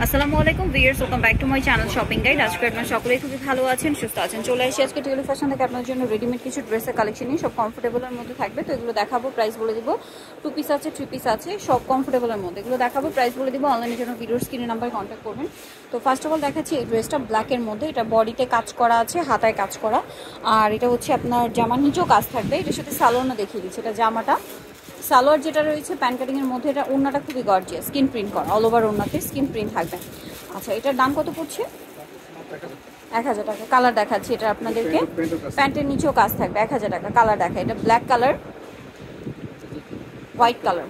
আসসালামু আলাইকুম viewers, welcome back to my channel shopping guide. আজকে আপনারা সকলেই খুবই ভালো আছেন, সুস্থ আছেন। চলে এসেছি আজকে টিউলি ফ্যাশন থেকে আপনার জন্য রেডিমেড কিছু ড্রেসের কালেকশন নিয়ে। সব কমফোর্টেবলের মধ্যে থাকবে, তো এগুলো দেখাবো, প্রাইস বলে দিব। 2 পিস আছে, 3 পিস আছে, সব কমফোর্টেবলের মধ্যে এগুলো দেখাবো, প্রাইস বলে দিব। অনলাইনের জন্য ভিডিওর স্ক্রিনে নাম্বারে কন্ট্যাক্ট করবেন। তো ফার্স্ট অফ অল দেখাচ্ছি এই ড্রেসটা ব্ল্যাকের মধ্যে। এটা বডিতে কাজ করা আছে, হাতায় কাজ করা, আর এটা হচ্ছে আপনার জামার নিচেও কাজ থাকবে। এটার সাথে সালোয়ারও দেখিয়ে দিচ্ছি। এটা জামাটা, সালোয়ার যেটা রয়েছে প্যান্ট কাটিংয়ের মধ্যে। এটা ওড়নাটা খুবই গর্জিয়াস, স্কিন প্রিন্ট করা, অল ওভার ওড়নাতে স্কিন প্রিন্ট থাকবে। আচ্ছা, এটার দাম কত পড়ছে? 1000 টাকা। কালার দেখাচ্ছি এটা আপনাদেরকে, প্যান্টের নিচেও কাজ থাকবে। 1000 টাকা। কালার দেখা, এটা ব্ল্যাক কালার, হোয়াইট কালার।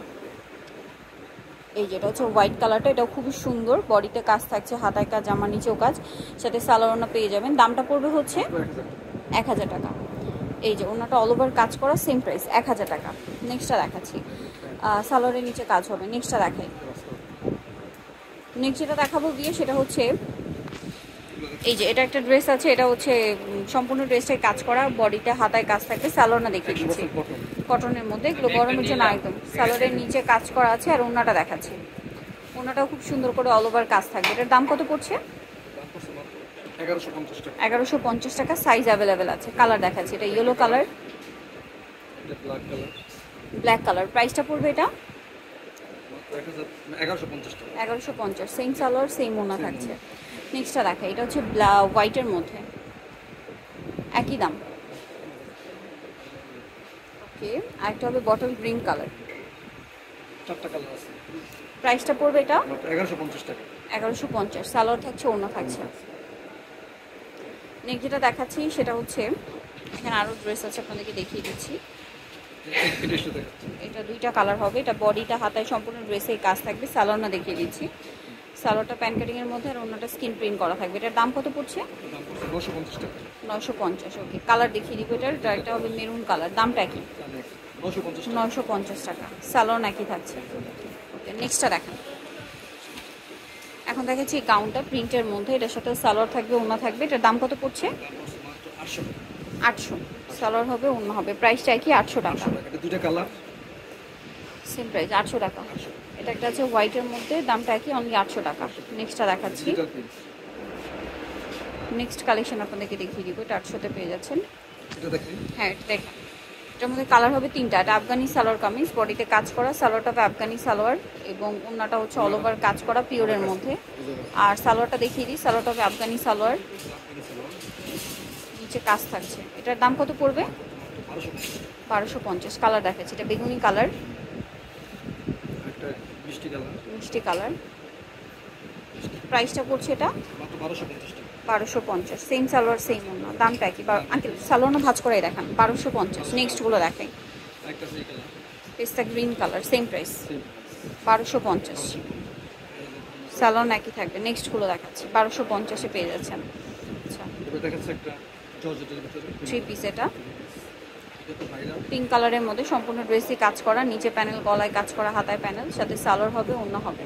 এই যেটা হচ্ছে হোয়াইট কালারটা, এটাও খুবই সুন্দর। বডিতে কাজ থাকছে, হাতায় কাজ, জামার নিচেও কাজ, সাথে সালোয়ার ওড়না পেয়ে যাবেন। দামটা পড়বে হচ্ছে 1000 টাকা। এই যে ওড়নাটা অল ওভার কাজ করা, সেম প্রাইস 1000 টাকা। নেক্সটটা দেখাচ্ছি, সালোয়ারের নিচে কাজ হবে। নেক্সটটা দেখাই। নেক্সট যেটা দেখাবো গিয়ে সেটা হচ্ছে এই যে এটা একটা ড্রেস আছে। এটা হচ্ছে সম্পূর্ণ ড্রেসটাই কাজ করা, বডিতে হাতায় কাজ থাকবে। সালোয়ারটা দেখিয়ে দিচ্ছি, কটনের মধ্যে, এগুলো গরমের জন্য একদম। সালোয়ারের নিচে কাজ করা আছে, আর ওড়নাটা দেখাচ্ছি। ওড়নাটাও খুব সুন্দর করে অল ওভার কাজ থাকবে। এটার দাম কত পড়ছে? 1150 টাকা। সাইজ অ্যাভেলেবেল আছে। কালার দেখাচ্ছি, এটা ইয়েলো কালার, ব্ল্যাক কালার। প্রাইসটা পড়বে এটা 1150। সেম সালোয়ার, সেম ওড়না থাকছে। নেক্সটটা দেখা, এটা হচ্ছে হোয়াইটের মধ্যে, একই দাম। ওকে, আরেকটা হবে বটল গ্রিন কালার। প্রাইসটা পড়বে এটা 1150 টাকা। 1150। সালোয়ার থাকছে, ওড়না থাকছে। নেক্সট যেটা দেখাচ্ছি সেটা হচ্ছে, এখানে আরও ড্রেস আছে, আপনাদেরকে দেখিয়ে দিচ্ছি। এটা দুইটা কালার হবে। এটা বডিটা হাতায় সম্পূর্ণ ড্রেসে কাজ থাকবে। সালোয়ারটা দেখিয়ে দিচ্ছি। সালোয়ারটা প্যান্ট কাটিংয়ের মধ্যে, আর অন্যটা স্কিন প্রিন্ট করা থাকবে। এটার দাম কত পড়ছে? 950 টাকা। 950। ওকে, কালার দেখিয়ে দিব। এটা হবে মেরুন কালার। দামটা কি? 950 টাকা। সালোয়ার নাকি থাকছে। ওকে, নেক্সটটা দেখেন। এখন দেখাচ্ছি এই গাউনটা প্রিন্টের মধ্যে, এটার সাথে সালোয়ার থাকবে, ওড়না থাকবে। এটার দাম কত পড়ছে? 800। সালোয়ার হবে, ওড়না হবে। প্রাইসটা কি? 800 টাকা। এটা দুটো কালার, সেম প্রাইস 800 টাকা। এটা একটা আছে হোয়াইটের মধ্যে, দামটা কি? অনলি 800 টাকা। নেক্সটটা দেখাচ্ছি। নেক্সট কালেকশন আপনাদেরকে দেখিয়ে দিব। এটা 800-তে পেয়ে যাচ্ছেন। এটা দেখেন। হ্যাঁ, এটা দেখেন। এটার মধ্যে কালার হবে 3টা। এটা আফগানি সালোয়ার কামিজ, বডিতে কাজ করা, সালোয়ারটা হবে আফগানি সালোয়ার, এবং ওড়নাটা হচ্ছে অল ওভার কাজ করা পিওরের মধ্যে। আর সালোয়ারটা দেখিয়ে দিই, সালোয়ারটা হবে আফগানি সালোয়ার, নিচে কাজ থাকছে। এটার দাম কত পড়বে? 1250। কালার দেখাচ্ছি, এটা বেগুনি কালার, মিষ্টি কালার। প্রাইসটা পড়ছে এটা 1250। সেম সালোয়ার, সেম ওড়না। দামটা কি? আঙ্কেল সালোয়ারও ভাঁজ করে দেখান। 1250। নেক্সটগুলো দেখাই। পেস্তা green colour, same price 1250। Salwar একই থাকবে। নেক্সটগুলো দেখাচ্ছি, 1250-এ পেয়ে যাচ্ছেন। আচ্ছা, 3 পিস। এটা পিঙ্ক কালারের মধ্যে, সম্পূর্ণ ড্রেসে কাজ করা, নিচে প্যানেল, গলায় কাজ করা, হাতায় প্যানেল, সাথে সালোয়ার হবে, ওড়না হবে।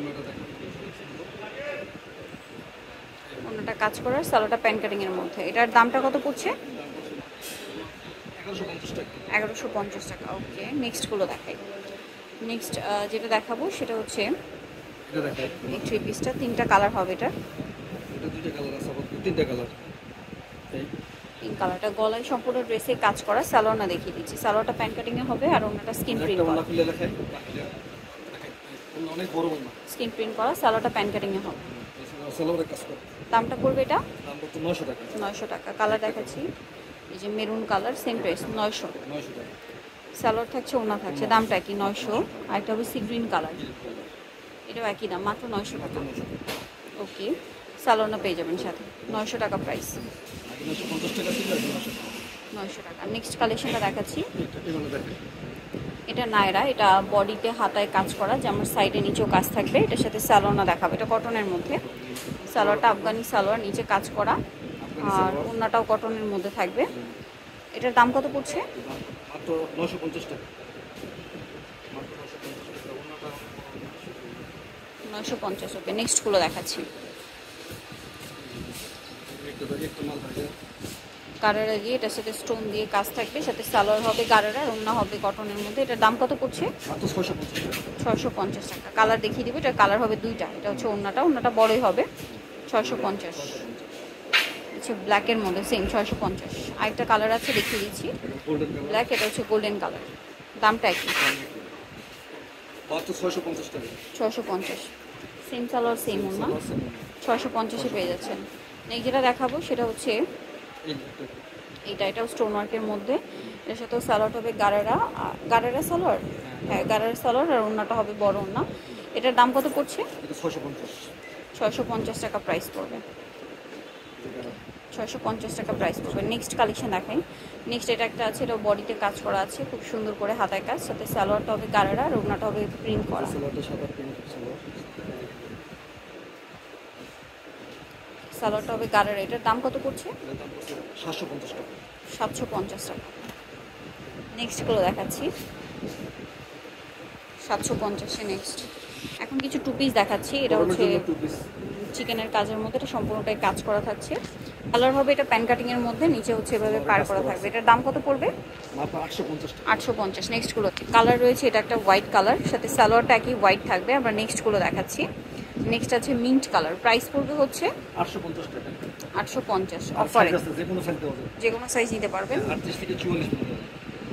ওড়নাটা কাজ করার, সালোয়ারটা প্যান্ট কাটিং এর মধ্যে। এটার দামটা কত পড়ছে? 1150 টাকা। ওকে, নেক্সটগুলো দেখাই। নেক্সট যেটা দেখাবো সেটা হচ্ছে এই 3 পিসটা। 3টা কালার হবে। এটা পিঙ্ক কালারটা, গলায় সম্পূর্ণ ড্রেসে কাজ করা, সালোয়ারটা দেখিয়ে দিচ্ছি। সালোয়ারটা প্যান্ট কাটিং এ হবে, আর ওড়নাটা স্কিন প্রিন্ট করা। স্কিন প্রিন্ট করা, সালোয়ারটা প্যান্ট কাটিং এ হবে। দামটা পড়বে এটা 900 টাকা। কালার দেখাচ্ছি, এই যে maroon colour, same price 900। Salwar থাকছে, ওড়না থাকছে। দামটা কি? 900। আর একটা হবে সি গ্রিন কালার, এটাও একই দাম, মাত্র 900 টাকা। ওকে, সালোয়ারটা পেয়ে যাবেন সাথে। 900 টাকা প্রাইস, 900 টাকা। নেক্সট কালেকশনটা দেখাচ্ছি। এটা নায়রা, এটা বডিতে হাতায় কাজ করা, যেমন সাইডে নিচেও কাজ থাকবে। এটার সাথে সালোয়ারটা দেখাবে। এটা কটনের মধ্যে, সালোয়ারটা আফগানি সালোয়ার, নিচে কাজ করা, আর ওড়নাটাও কটনের মধ্যে থাকবে। এটার দাম কত পড়ছে? 950। ওকে, নেক্সটগুলো দেখাচ্ছি। গারারা দিয়ে এটার সাথে স্টোন দিয়ে কাজ থাকবে, সাথে সালোয়ার হবে গারারা, ওড়না হবে কটনের মধ্যে। এটার দাম কত পড়ছে? মাত্র 650 টাকা। 650 টাকা। কালার দেখিয়ে দিব, এটার কালার হবে দুইটা। এটা হচ্ছে ওড়নাটা বড়ই হবে। 650। আচ্ছা, ব্ল্যাকের মধ্যে সেম 650। আরেকটা কালার আছে দেখিয়ে দিচ্ছি, গোল্ডেন কালার। ব্ল্যাক, এটা হচ্ছে গোল্ডেন কালার। দামটা একই, মাত্র 650 টাকা। 650। সেম সালোয়ার সেম ওড়না, 650-এ পেয়ে যাচ্ছেন। নেক্সট যেটা দেখাবো সেটা হচ্ছে এটাও স্টোন ওয়ার্কের মধ্যে। এটার সাথেও সালোয়ার হবে গারারা সালোয়ার, হ্যাঁ গারারা সালোয়ার, আর ওড়নাটা হবে বড় ওড়না। এটার দাম কত পড়ছে? এটা 650। 650 টাকা প্রাইস পড়বে। 650 টাকা প্রাইস পড়বে। নেক্সট কালেকশন দেখাই। নেক্সট এটা একটা আছে, এটা বডিতে কাজ করা আছে খুব সুন্দর করে হাতায় কাজ, সাথে সালোয়ারটা হবে গারারা, আর ওড়নাটা হবে প্রিন্ট করা। সালোয়ারটা সাদা প্রিন্ট সালোয়ার। সালোয়ারটা হবে গারারা। এটার দাম কত পড়ছে? এটার দাম পড়ছে 750 টাকা। 750 টাকা। নেক্সটগুলো দেখাচ্ছি, 750-এ নেক্সট। এখন কিছু টু পিস দেখাচ্ছি। এটা গরমের হচ্ছে জন্য টু পিস। চিকেনের কাজের মধ্যে, এটা সম্পূর্ণটাই কাজ করা থাকছে। কালার হবে এটা প্যান কাটিং এর মধ্যে, নিচে হচ্ছে এভাবে পার করা থাকবে। এটার দাম কত পড়বে? মাত্র 850 টাকা। 850। নেক্সটগুলো কালার রয়েছে, এটা একটা হোয়াইট কালার, সাথে সালোয়ারটা একই হোয়াইট থাকবে। আমরা নেক্সটগুলো দেখাচ্ছি। নেক্সট আছে মিন্ট কালার, প্রাইস পড়বে হচ্ছে 850 টাকা। 850 আর অফারে। সাইজ আছে, যে কোনো সাইজ দেওয়া যাবে। যে কোনো সাইজ নিতে পারবেন। 38 থেকে 44 পর্যন্ত।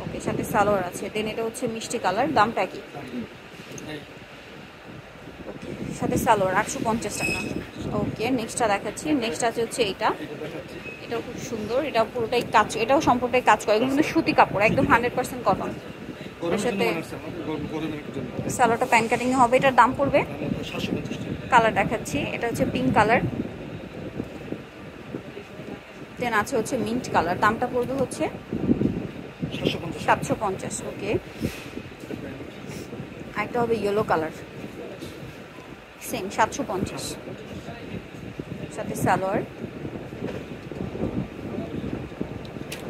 ওকে, সাথে সালোয়ার আছে। দেন এটা হচ্ছে মিষ্টি কালার, দামটা একই। ওকে, সাথে সালোয়ার 850 টাকা। ওকে, নেক্সটটা দেখাচ্ছি। নেক্সট আছে হচ্ছে এটা দেখাচ্ছি। এটাও খুব সুন্দর, এটা পুরোটাই কাজ, এটাও সম্পূর্ণটাই কাজ করে। এগুলো কিন্তু সুতি কাপড়, একদম 100% কটন। গরমের জন্য সাথে বানাচ্ছে আমাদের, গরমের জন্য। সালোয়ারটা প্যান কাটিং হবে। এটার দাম পড়বে, দাম মাত্র 750 টাকা। কালার দেখাচ্ছি, এটা হচ্ছে পিঙ্ক কালার, দেন আছে হচ্ছে মিন্ট কালার। দামটা পড়বে হচ্ছে 750 টাকা। 750। ওকে, একটা হবে ইয়েলো কালার, সেম 750, সাথে সালোয়ার।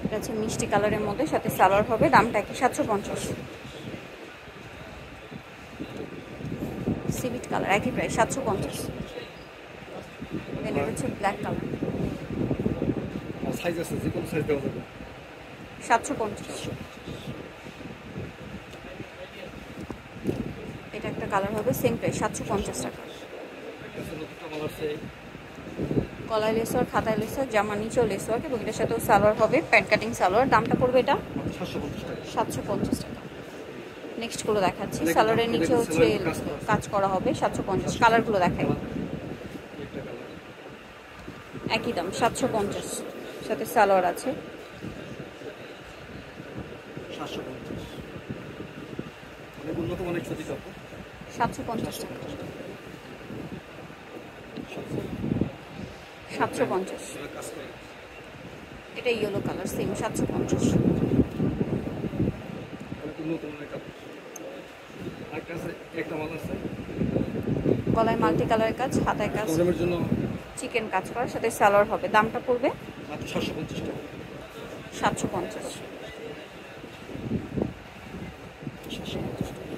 এটা হচ্ছে মিষ্টি কালারের মধ্যে, সাথে সালোয়ার হবে, দামটা কি 750। সিভিট কালার একই প্রাইস 750। দেন এটা হচ্ছে ব্ল্যাক কালার, আর সাইজ আছে, যে কোনো সাইজ দেওয়া যাবে। 750। এটা একটা কালার হবে, সেম প্রাইস 750 টাকা। একটা নতুন কালার আছে। গলায় লেসওয়ার, খাতায় লেসওয়ার, জামা নিচেও লেসওয়ার, এবং এটার সাথেও সালোয়ার হবে প্যান্ট কাটিং সালোয়ার। দামটা পড়বে এটা মাত্র 750 টাকা। 750 টাকা। নেক্সটগুলো দেখাচ্ছি। সালোয়ারের নিচে হচ্ছে কাজ করা হবে, 750। কালারগুলো দেখাই, একটা কালার। একই দাম 750, সাথে সালোয়ার আছে। 750। অনেক উন্নত মানের সুতি কাপড়। 750 টাকা। 750। এটা কাজ করে। এটা ইয়েলো কালার, সেম 750। অনেক উন্নত মানের কাপড়। আরেকটা আছে, একটা মাল আছে গলায় মাল্টি কালারের কাজ, হাতায় কাজ, গরমের জন্য। চিকেন কাজ করার সাথে সালোয়ার হবে। দামটা পড়বে মাত্র 750 টাকা। 750। 750 টাকা।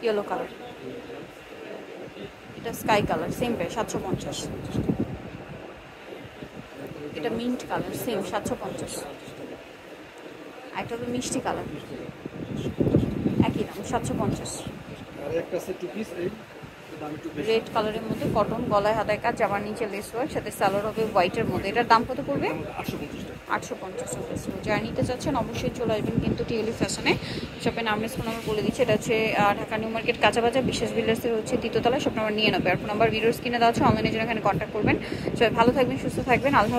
ইয়েলো কালার, এটা স্কাই কালার, সেম প্রাইস 750। এটা মিন্ট কালার, সেম 750। একটা হবে মিষ্টি কালার, একই দাম 750। আর একটা আছে টু পিস, এই দাম একটু বেশি। রেড কালারের মধ্যে কটন, গলায় হাতায় কাজ, জামার নিচে লেস ওয়ার্ক, সাথে সালোয়ার হবে হোয়াইটের মধ্যে। এটার দাম কত পড়বে? 850 টাকা। 850 রুপিস। যারা নিতে চাচ্ছেন অবশ্যই চলে আসবেন কিন্তু টিউলিপ ফ্যাশনে। শপের নাম ফোন নাম্বার বলে দিচ্ছি, এটা হচ্ছে ঢাকা নিউ মার্কেট কাঁচাবাজার বিশ্বাস বিল্ডার্সের হচ্ছে দ্বিতীয়তলা। শপ নাম্বার নিয়ে নেবে, আর ফোন নাম্বার ভিডিওর স্ক্রিনে দেওয়া আছে, অনলাইনে জন্য এখানে কন্ট্যাক্ট করবেন। সবাই ভালো থাকবেন, সুস্থ থাকবেন, আল্লাহ।